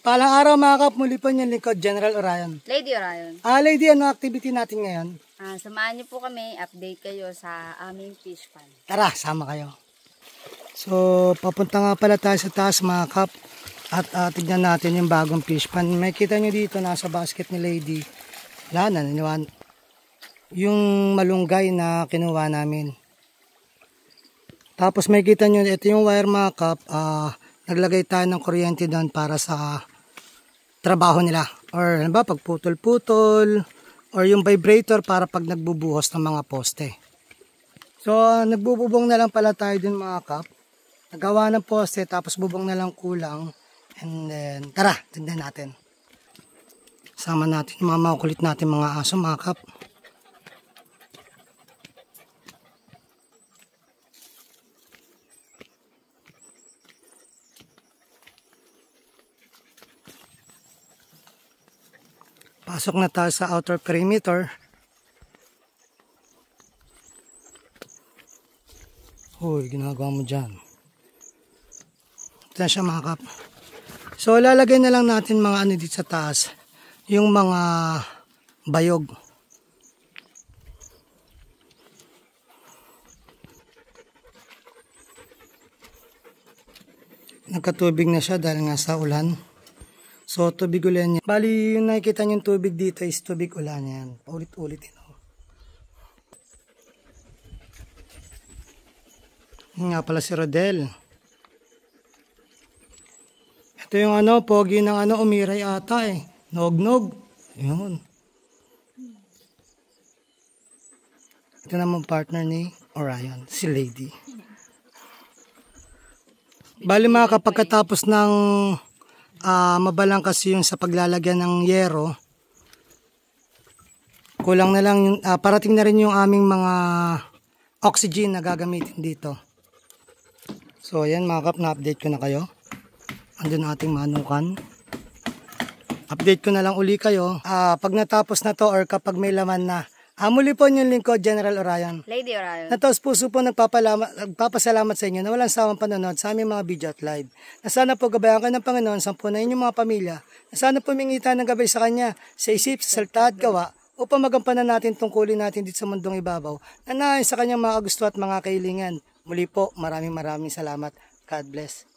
Palang araw mga kap, muli po niyong lingkod, General Orion. Lady Orion. Lady, ano activity natin ngayon? Samahan niyo po kami, update kayo sa aming fish pan. Tara, sama kayo. So, papunta nga pala tayo sa taas mga kap. At tignan natin yung bagong fish pan. May kita nyo dito, nasa basket ni Lady. Wala na, naniwan. Yung malunggay na kinuha namin. Tapos may kita nyo, ito yung wire mga kap. Naglagay tayo ng kuryente doon para sa trabaho nila. Or ano ba, pag putol-putol. Or yung vibrator para pag nagbubuhos ng mga poste. So, nagbububong na lang pala tayo din mga kap. Nagawa ng poste, tapos bubong na lang kulang. And then, tara, tignan natin. Sama natin yung mga makukulit natin mga aso mga kap. Pasok na tayo sa outer perimeter. Uy, ginagawa mo dyan. Ito na siya mga kap. So, lalagay na lang natin mga ano dito sa taas. Yung mga bayog. Nagkatubig na siya dahil nga sa ulan. So, tubig ulan yan. Bali, yung nakikita nyo yung tubig dito is tubig ulan yan. Ulit-ulit yun. Nga pala si Rodel. Ito yung ano, pogi ng ano, umiray ata eh. Nog-nog. Yun. Ito naman partner ni Orion, si Lady. Bali mga kapag katapos ng mabalang kasi yung sa paglalagyan ng yero, kulang na lang yung, parating na rin yung aming mga oxygen na gagamitin dito. So ayan mga kap, na-update ko na kayo. Andun ating manukan. Update ko na lang uli kayo. Pag natapos na to or kapag may laman na, muli po yung lingkod, General Orion. Lady Orion. Nataos puso po nagpapasalamat sa inyo na walang sawang panonood sa aming mga video at live. Na sana po gabayan ka ng Panginoon, sampunayin yung mga pamilya. Na sana po mingita ng gabay sa Kanya, sa isip, sa salita at gawa, upang magampanan natin tungkulin natin dito sa mundong ibabaw, na naayon sa Kanyang mga gusto at mga kahilingan. Muli po, maraming salamat. God bless.